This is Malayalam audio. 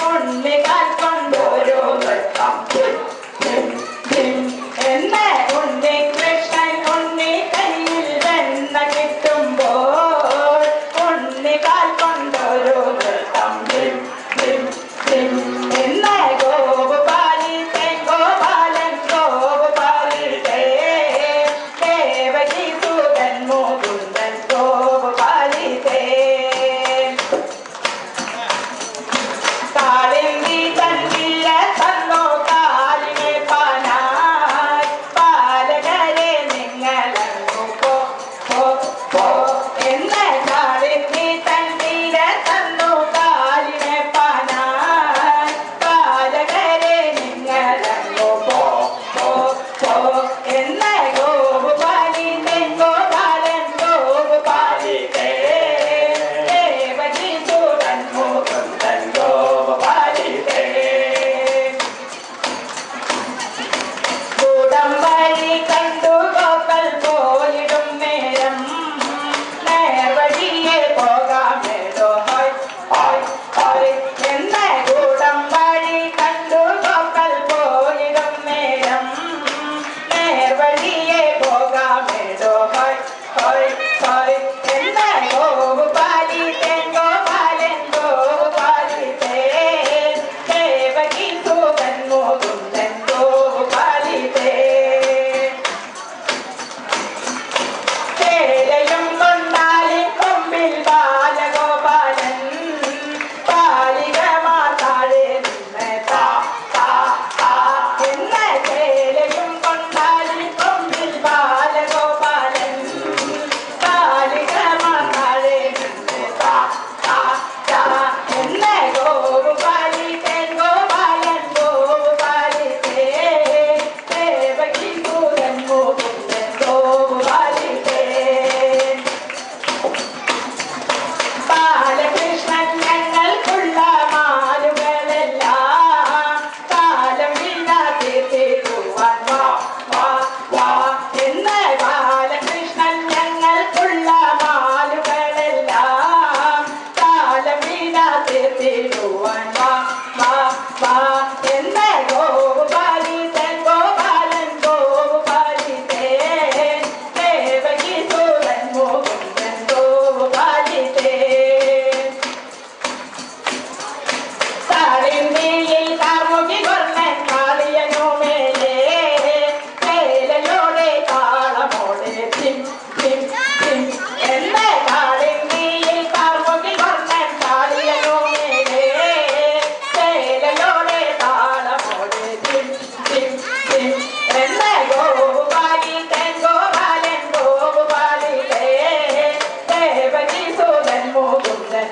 ഉണ്ണിക്കാൽ കൊണ്ടൊരു നൃത്തം എന്നെ ഉണ്ണി കൃഷ്ണൻ ഉണ്ണി കയ്യിൽ വെണ്ണ കിട്ടുമ്പോൾ ഉണ്ണിക്കാൽ കൊണ്ടൊരു നൃത്തം എന്നെ ഗോപാലി ഗോപാലൻ ഗോപാലി ദേവകി സുതൻ മുകുന്ദൻ ഗോപാലി കാളിന്തി തന്നില്ല തന്നോ കാലിനെ പാനായി പാലകരെ നിങ്ങളങ്ങു പോ എന്നെ കാളിന്തി തന്നില്ല തന്നോ കാലിനെ പാനായി പാലകരെ നിങ്ങളങ്ങു പോ എന്നെ ഗോപാലി ഗോപാലൻ ഗോപാലി ദേവകി സുതൻ മുകുന്ദൻ കൂടംവഴി കണ്ടു ഗോപൽ പോയിടും നേരം നേർവഴിയെ പോകാമേടോ എന്നെ കൂടംവഴി കണ്ടു ഗോപൽ പോയിടും നേരം നേർവഴിയെ പോകാമേടോ എന്നെ ഗോപാലി ഗോപാലൻ ഗോപാലി ദേവകി സുതൻ മുകുന്ദൻ ഗോപാലി ചേലയും കൊണ്ടാലി കൊമ്പിൽ ബാലഗോപാലൻ ബാലികമാർ താഴെ നിന്ന് എന്നെ ചേലയും കൊണ്ടാലി കൊമ്പിൽ ബാലഗോപാലൻ ബാലികമാർ താഴെ നിന്ന് എന്നെ ഗോപാലി ഗോപാലൻ ഗോപാലി ദേവകി സുതൻ മുകുന്ദൻ ഗോപാലി ബാലകൃഷ്ണൻ ഞങ്ങൾക്കുള്ള മാലുകളെല്ലാം കാലം വീണാതിരുവാൻ വാ എന്ന് ബാലകൃഷ്ണൻ ഞങ്ങൾക്കുള്ള മാലുകളെല്ലാം കാലം വീണാതിരുവാൻ വാ എന്ന് ഗോപാലി ഗോപാലൻ ഗോപാലി ദേവകി സുതൻ മുകുന്ദൻ ഗോപാലി കാളിന്തിയിൽ കാർമുകി കൊല്ലൻ കാളിയനുമേലേ വേലയോടെ താളമോടെ എന്നെ കാളിന്തിയിൽ കാർമുകി കൊല്ലൻ കാളിയനുമേലേ വേലയോടെ താളമോടെ എന്നെ ഗോപാലി ഗോപാലൻ ഗോപാലി ദേവകി സുതൻ മുകുന്ദൻ